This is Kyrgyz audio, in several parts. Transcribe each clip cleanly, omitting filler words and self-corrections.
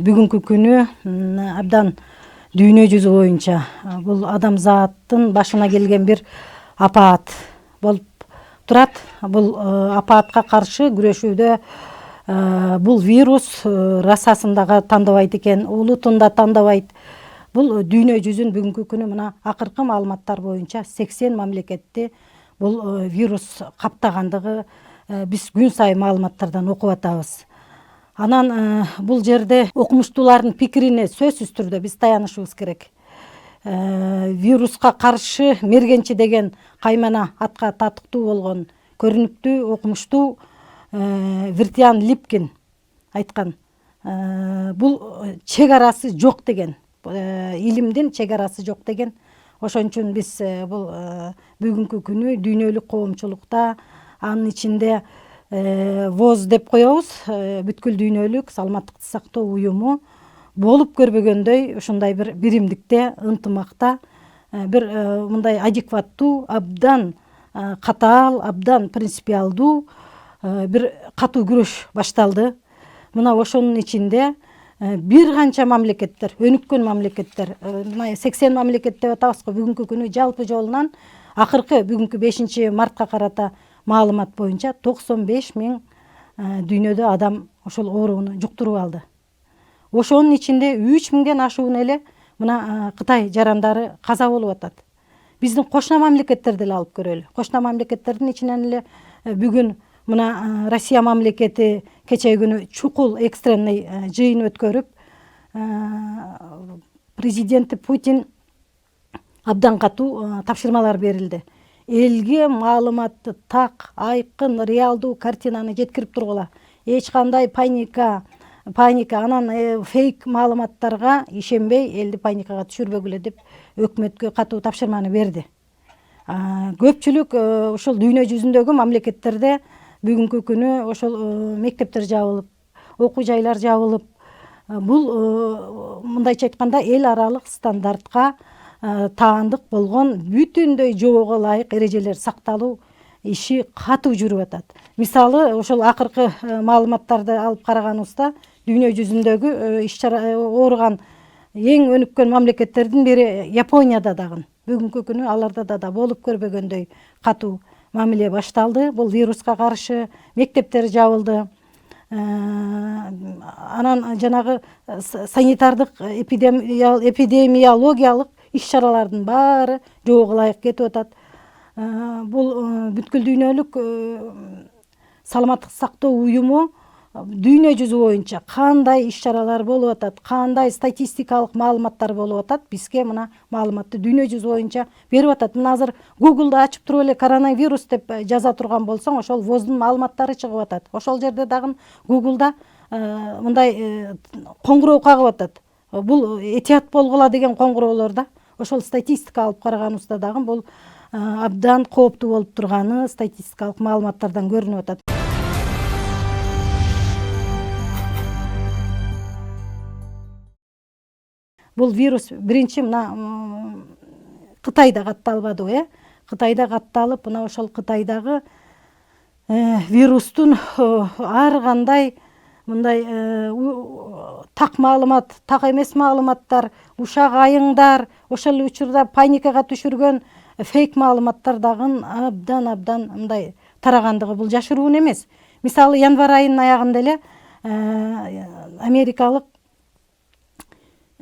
Бүгүнкү күнү абдан дүйнө жүзү боюнча бул адамзаттын башына келген бир апаат болуп турат. Бул апаатка каршы күрөшүүдө бул вирус расасын дагы тандабайт экен, улутун да тандабайт. Бул дүйнө жүзүн бүгүнкү күнү мына акыркы маалыматтар боюнча 80 мамлекетти бул вирус каптагандыгы биз күн сайын маалыматтардан окуп атабыз. Анан бул жерде окумуштуулардын пикирине сөзсүз түрдө биз таянышыбыз керек. Вируска каршы мергенчи деген каймана атка татыктуу болгон көрүнүктүү окумуштуу Вертиан Липкин айткан. Бул чек арасы жок деген, илимдин чек арасы жок деген. Ошон үчүн биз бул бүгүнкү күнү дүйнөлүк коомчулукта, анын ичинде ВОЗ деп коебуз, бүткүл дүйнөлүк саламаттыкты сактоо уюму болуп көрбөгөндөй ушундай бир биримдикте, ынтымакта бир мындай адекваттуу, абдан катаал, абдан принципиалдуу бир катуу күрөш башталды. Мына ошонун ичинде бир канча мамлекеттер, өнүккөн мамлекеттер, 80 мамлекет деп атабыз го, бүгүнкү күнү жалпы жолунан акыркы бүгүнкү 5 мартка карата маалымат боюнча 95 000 дүйнөдө адам ошол оорууну жуктуруп алды. Ошонун ичинде 3 000ден ашуун эле мына Кытай жарандары каза болуп атат. Биздин кошуна мамлекеттерди эле алып көрөлү. Кошуна мамлекеттердин ичинен эле бүгүн мына Россия мамлекети кечээ күнү чукул экстренный жыйын өткөрүп, президенти Путин абдан катуу тапшырмалар берилди. Элге маалыматты так, айкын, реалдуу картинаны жеткирип тургула. Эч кандай паника, анан фейк маалыматтарга ишенбей, элди паникага түшүрбөгүлө деп өкмөткө катуу тапшырманы берди. Көпчүлүк ошол дүйнө жүзүндөгү мамлекеттерде бүгүнкү күнү ошол мектептер жабылып, окуу жайлар жабылып, бул мындайча айтканда эл аралык стандартка таандык болгон бүтүндөй жоого ылайык эрежелер сакталуу иши катуу жүрүп атат. Мисалы, ошол акыркы маалыматтарды алып караганыбызда дүйнө жүзүндөгү иш-чара ооруган эң өнүккөн мамлекеттердин бири Японияда дагы бүгүнкү күнү аларда да болуп көрбөгөндөй катуу мамиле башталды. Бул вируска каршы мектептер жабылды. Анан жанагы санитардык эпидемиологиялык иш-чаралардын баары жоого ылайык кетип атат. Бул бүткүл дүйнөлүк саламаттыкты сактоо уюму дүйнө жүзү боюнча кандай иш-чаралар болуп атат, кандай статистикалык маалыматтар болуп атат, бизге мына маалыматты дүйнө жүзү боюнча берип атат. Мына азыр Google'да ачып туруп эле коронавирус деп жаза турган болсоң, ошол ВОЗдун маалыматтары чыгып атат. Ошол жерде дагы Google'да мындай коңгуроо кагып атат. Бул этият болгула деген коңгуроолорда. Ошол статистика алып караганыбызда дагы бул абдан кооптуу болуп турганы статистикалык маалыматтардан көрүнүп атат. Бул вирус биринчи мына Кытайда катталбадыбы, Кытайда катталып, мына ошол Кытайдагы вирустун ар кандай мындай так маалымат, так эмес маалыматтар, ушак айыңдар, ошол учурда паникага түшүргөн фейк маалыматтар дагы абдан мындай тарагандыгы бул жашыруун эмес. Мисалы, январь айынын аягында эле америкалык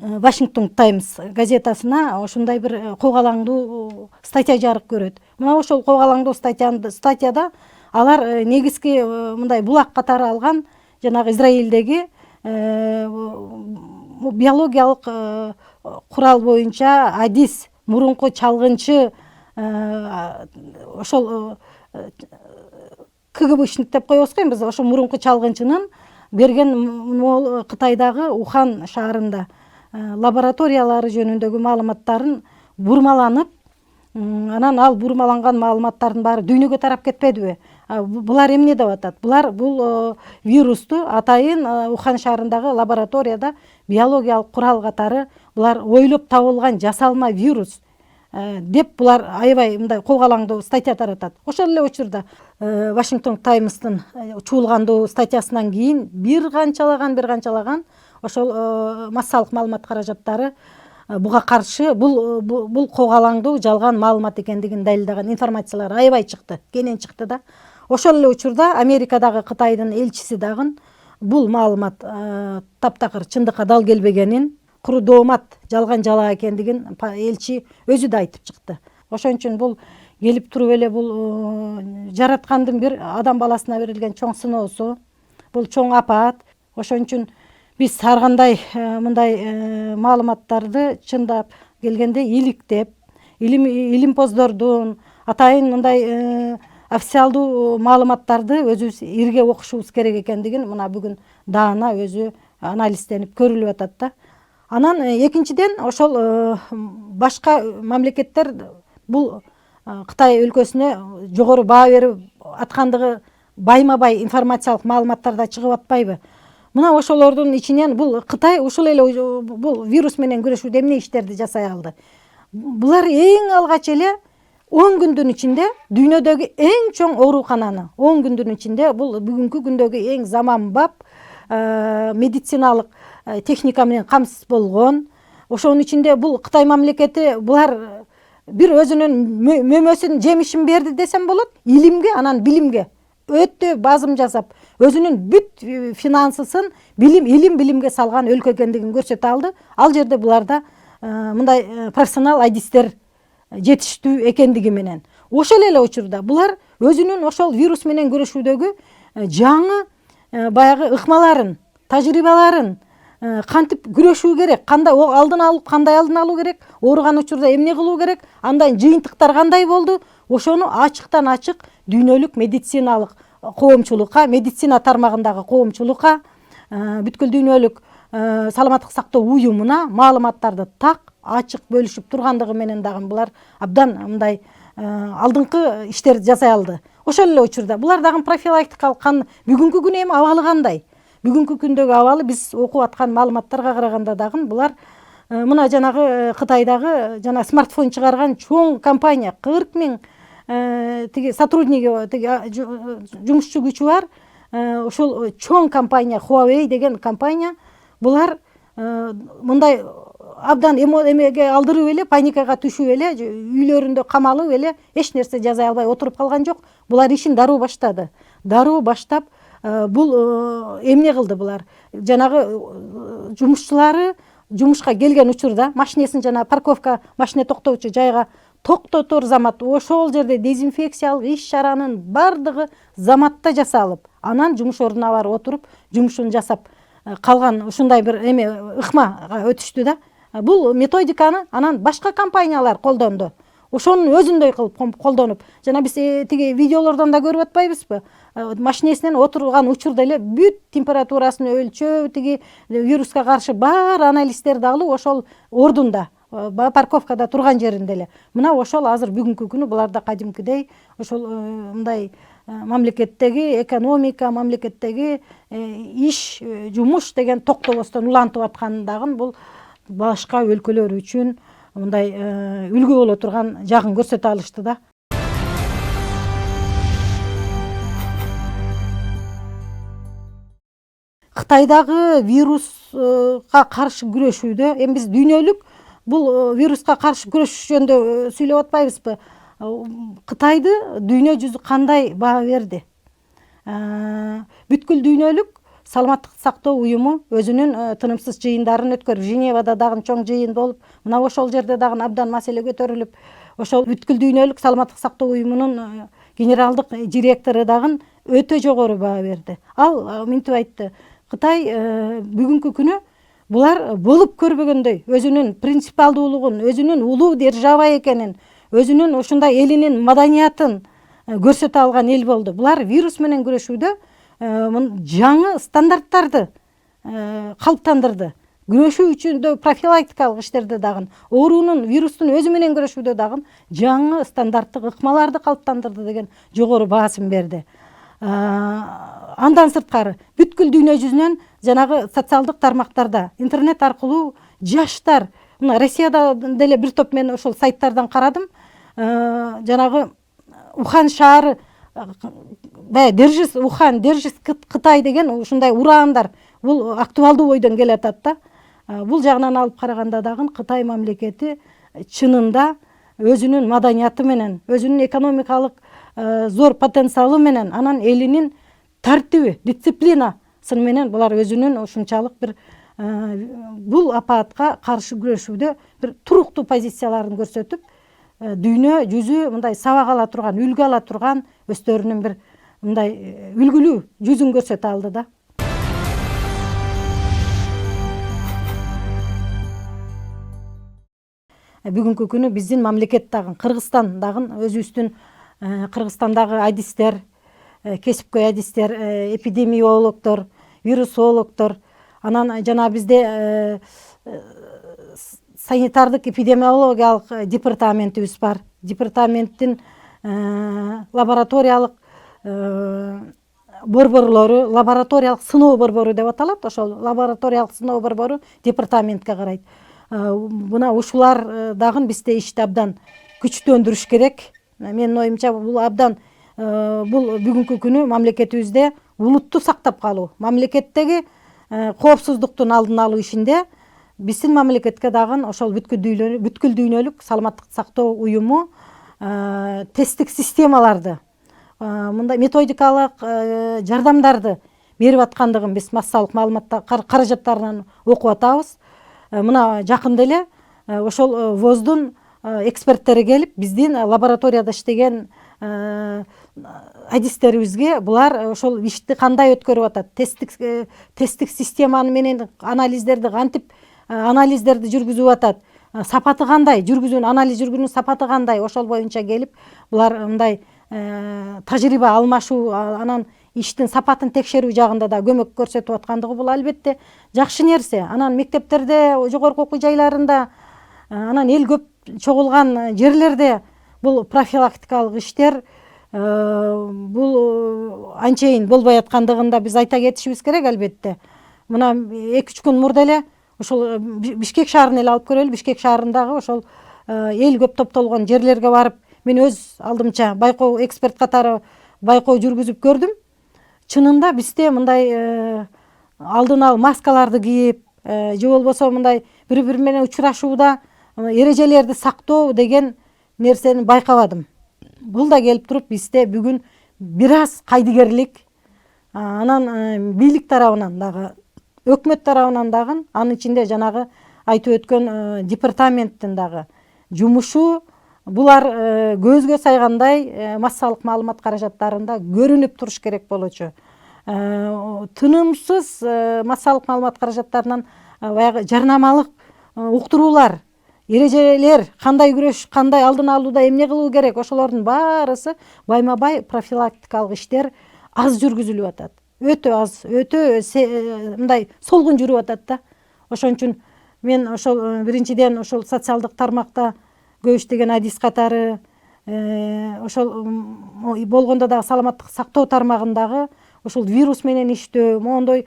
Washington Times газетасына ошондой бир когалаңдуу статья жарык көрөт. Мына ошол когалаңдуу статьяда алар негизги мындай булак катары алган жанагы Израилдеги биологиялык курал боюнча адис, мурунку чалгынчы ошол КГБшник деп коебуз го биз, ошол мурунку чалгынчынын берген Кытайдагы Ухан шаарында лабораториялары жөнүндөгү маалыматтарын бурмаланып, анан ал бурмаланган маалыматтардын баары дүйнөгө тарап кетпедиби? Булар эмне деп атат? Бул вирусту атайын Ухан шаарындагы лабораторияда биологиялык курал катары булар ойлоп табылган жасалма вирус деп булар аябай мындай когалаңдуу статья таратат. Ошол эле учурда Washington Times'тын чуулгандуу статьясынан кийин бир канчалаган ошол массалык маалымат каражаттары буга каршы бул когалаңдуу жалган маалымат экендигин далилдаган информациялар аябай чыкты, кенен чыкты да. Ошол эле учурда Америкадагы Кытайдын элчиси дагы бул маалымат таптакыр чындыкка дал келбегенин, куру доомат, жалган жала экендигин элчи өзү да айтып чыкты. Ошон үчүн бул келип туруп эле бул жараткандын бир адам баласына берилген чоң сыноосу, бул чоң апаат. Ошон үчүн биз ар кандай мындай маалыматтарды чындап келгенде иликтеп, илимпоздордун атайын мындай официалдуу маалыматтарды өзүбүз ирге окушубуз керек экендигин мына бүгүн даана өзү анализденип көрүлүп атат да. Анан экинчиден ошол башка мамлекеттер бул Кытай өлкөсүнө жогору баа берип аткандыгы байма-бай информациялык маалыматтар да чыгып атпайбы? Мына ошолордун ичинен бул Кытай ушул эле бул вирус менен күрөшүүдө эмне иштерди жасай алды? Булар эң алгач эле 10 күндүн ичинде дүйнөдөгү эң чоң оорукананы 10 күндүн ичинде бул бүгүнкү күндөгү эң заманбап медициналык техника менен камсыз болгон. Ошонун ичинде бул Кытай мамлекети булар бир өзүнүн мөмөсүн жемишин берди десем болот, илимге, анан билимге өтө базым жасап, өзүнүн бүт финансысын билимге салган өлкө экендигин көрсөтө алды. Ал жерде буларда мындай профессионал адистер жетиштүү экендиги менен. Ошол эле учурда булар өзүнүн ошол вирус менен күрөшүүдөгү жаңы баягы ыкмаларын, тажрыйбаларын кантип күрөшүү керек, кандай кандай алдын алуу керек, ооруган учурда эмне кылуу керек, андан жыйынтыктар кандай болду, ошону ачыктан ачык дүйнөлүк медициналык коомчулукка, медицина тармагындагы коомчулукка, бүткүл дүйнөлүк саламаттык сактоо уюмуна маалыматтарды так ачык бөлүшүп тургандыгы менен дагы булар абдан мындай алдыңкы иштерди жасай алды. Ошол эле учурда булар дагы профилактикалык бүгүнкү күнү эми абалы кандай? Бүгүнкү күндөгү абалы биз окуп аткан маалыматтарга караганда дагы булар мына жанагы Кытайдагы жана смартфон чыгарган чоң компания 40 000 тиги сотрудниги, тиги жумушчу күчү бар. Ошол чоң компания Huawei деген компания булар мындай абдан эмеге алдырып эле, паникага түшүп эле, үйлөрүндө камалып эле эч нерсе жазай албай отуруп калган жок. Булар ишин дароо баштады. Дароо баштап бул эмне кылды булар? Жанагы жумушчулары жумушка келген учурда машинесин жана парковка машине токтоочу жайга токтотор замат ошол жерде дезинфекциялык иш-чаранын бардыгы заматта жасалып, анан жумуш ордуна барып отуруп, жумушун жасап калган ушундай бир эме ыкмага өтүштү да. Бул методиканы анан башка компаниялар колдонду. Ошонун өзүндөй кылып колдонуп, жана биз тиги видеолордон да көрүп атпайбызбы? Машинесинен отурган учурда эле бүт температурасын өлчөө, тиги вируска каршы бар анализдерди алуу ошол ордунда, парковкада турган жеринде эле. Мына ошол азыр бүгүнкү күнү буларда кадимкидей ошол мындай мамлекеттеги экономика, мамлекеттеги иш, жумуш деген токтобостон улантып аткандагы бул башка өлкөлөр үчүн мындай үлгү боло турган жагын көрсөтө алышты да. Кытайдагы вируска каршы күрөшүүдө эми биз дүйнөлүк бул вируска каршы күрөшүш жөнүндө сүйлөп атпайбызбы? Кытайды дүйнө жүзү кандай баа берди? Бүткүл дүйнөлүк саламаттык сактоо уюму өзүнүн тынымсыз жыйындарын өткөрүп, Женевада дагы чоң жыйын болуп, мына ошол жерде дагы абдан маселе көтөрүлүп, ошол бүткүл дүйнөлүк саламаттык сактоо уюмунун генералдык директору дагы өтө жогору баа берди. Ал минтип айтты: Кытай бүгүнкү күнү булар болуп көрбөгөндөй өзүнүн принципиалдуулугун, өзүнүн улуу держава экенин, өзүнүн ушундай элинин маданиятын көрсөтө алган эл болду. Булар вирус менен күрөшүүдө жаңы стандарттарды калыптандырды. Күрөшүү үчүн да профилактикалык иштерди дагы, оорунун, вирустун өзү менен күрөшүүдө дагы жаңы стандарттык ыкмаларды калыптандырды деген жогору баасын берди. Андан сырткары бүткүл дүйнө жүзүнөн жанагы социалдык тармактарда, интернет аркылуу жаштар, мына Россияда деле бир топ мен ошол сайттардан карадым, жанагы Ухан шаары баягы Держис Ухан, Держис Кытай деген ушундай ураандар бул актуалдуу бойдон келатат да. Бул жагынан алып караганда дагы Кытай мамлекети чынында өзүнүн маданияты менен, өзүнүн экономикалык зор потенциалы менен, анан элинин тартиби, дисциплинасын менен булар өзүнүн ушунчалык бир бул апаатка каршы күрөшүүдө бир туруктуу позицияларын көрсөтүп, дүйнө жүзү мындай сабак ала турган, үлгү ала турган өздөрүнүн бир мындай үлгүлүү жүзүн көрсөтө алды да. Бүгүнкү күнү биздин мамлекет дагы, Кыргызстан дагы өзүбүздүн Кыргызстандагы адистер, кесипкөй адистер, эпидемиологдор, вирусологдор, анан жана бизде санитардык эпидемиологиялык департаментибиз бар. Департаменттин лабораториялык борборлору, лабораториялык сыноо борбору деп аталат. Ошол лабораториялык сыноо борбору департаментке карайт. Мына ушулар дагы бизде ишти абдан күчтөндүрүш керек. Менин оюмча бул абдан бул бүгүнкү күнү мамлекетибизде улутту сактап калуу, мамлекеттеги коопсуздуктун алдын алуу ишинде биздин мамлекетке дагы ошол бүткүл дүйнөлүк саламаттыкты сактоо уюму тесттик системаларды, мындай методикалык жардамдарды берип аткандыгын биз массалык маалыматта каражаттарынан окуп атабыз. Мына жакында эле ошол ВОЗдун эксперттери келип, биздин лабораторияда иштеген адистерибизге булар ошол ишти кандай өткөрүп атат, тесттик системаны менен анализдерди кантип анализдерди жүргүзүп атат, сапаты кандай, анализ жүргүзүүнүн сапаты кандай, ошол боюнча келип булар мындай тажрыйба алмашуу, анан иштин сапатын текшерүү жагында да көмөк көрсөтүп аткандыгы бул албетте жакшы нерсе. Анан мектептерде, жогорку окуу жайларында, анан эл көп чогулган жерлерде бул профилактикалык иштер бул анчейин болбой аткандыгын да биз айта кетишибиз керек албетте. Мына 2-3 күн мурда эле ошол Бишкек шаарын эле алып көрөлү. Бишкек шаарындагы ошол эл көп топтолгон жерлерге барып, мен өз алдымча байкоо эксперт катары байкоо жүргүзүп көрдүм. Чынында бизде мындай алдын алуу маскаларды кийип, же болбосо мындай бири-бири менен учурашууда эрежелерди сактоо деген нерсени байкабадым. Бул да келип туруп бизде бүгүн бир аз кайдыгерлик, анан бийлик тарабынан дагы, өкмөт тарабынан дагы, анын ичинде жанагы айтып өткөн департаменттин дагы жумушу, булар көзгө сайгандай массалык маалымат каражаттарында көрүнүп туруш керек болчу. Тынымсыз массалык маалымат каражаттарынан баягы жарнамалык уктуруулар, эрежелер, кандай күрөш, кандай алдын алууда эмне кылуу керек, ошолордун баарысы байма-бай профилактикалык иштер аз жүргүзүлүп атат. Өтө аз, өтө мындай солгун жүрүп атат да. Ошон үчүн мен ошол биринчиден ошол социалдык тармакта көп иштеген адис катары, ошол болгондо дагы саламаттык сактоо тармагындагы ошол вирус менен иштөө, мондой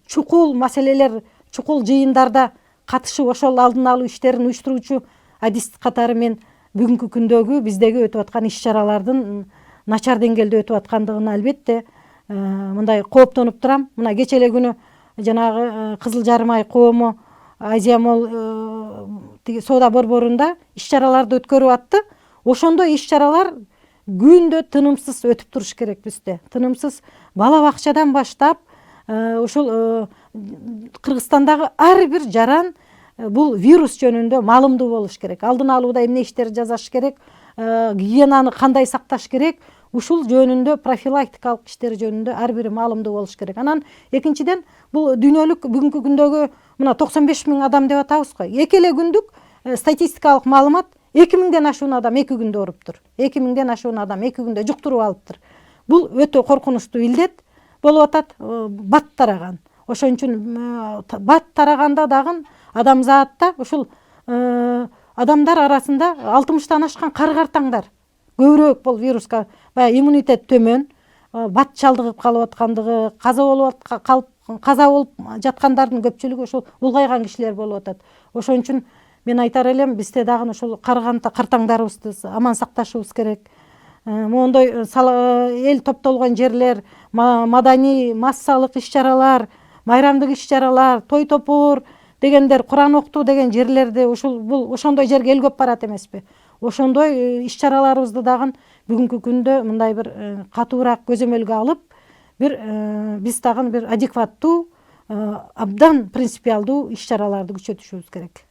чукул маселелер, чукул жыйындарда катышып ошол алдын алуу иштерин уюштуруучу адис катары мен бүгүнкү күндөгү биздеги өтүп аткан иш-чаралардын начар деңгээлде өтүп аткандыгына албетте мындай кооптонуп турам. Мына кече эле күнү жанагы Кызыл Жарым ай коому Азия-Мол соода борборунда иш-чараларды өткөрүп атты. Ошондой иш-чаралар күндө тынымсыз өтүп туруш керек бизде. Тынымсыз бала бакчадан баштап ошол Кыргызстандагы ар бир жаран бул вирус жөнүндө маалымдуу болуш керек. Алдын алууда эмне иштерди жасаш керек, гигиенаны кандай сакташ керек, ушул жөнүндө профилактикалык иштер жөнүндө ар бири маалымдуу болуш керек. Анан экинчиден бул дүйнөлүк бүгүнкү күндөгү мына 95 000 адам деп атабыз го. Эки эле күндүк статистикалык маалымат 2000ден ашуун адам 2 күндө ооруптур. 2000ден ашуун адам 2 күндө жуктуруп алыптыр. Бул өтө коркунучтуу илдет болуп атат, бат тараган. Ошон үчүн бат тараганда дагы адамзатта ушул адамдар арасында 60тан ашкан кар-картаңдар көбүрөөк бул вируска баягы иммунитет төмөн, бат чалдыгып калып аткандыгы, каза болуп жаткандардын көпчүлүгү ошол улгайган кишилер болуп атат. Ошон үчүн мен айтар элем, бизде дагы ошол картаңдарыбызды аман сакташыбыз керек. Мондой эл топтолгон жерлер, маданий массалык иш-чаралар, майрамдык иш-чаралар, той топур дегендер, Куран окутуу деген жерлерде бул ошондой жерге эл көп барат эмеспи? Ошондой иш-чараларыбызды дагы бүгүнкү күндө мындай бир катуураак көзөмөлгө алып, биз дагы бир адекваттуу, абдан принципиалдуу иш-чараларды күчөтүшүбүз керек.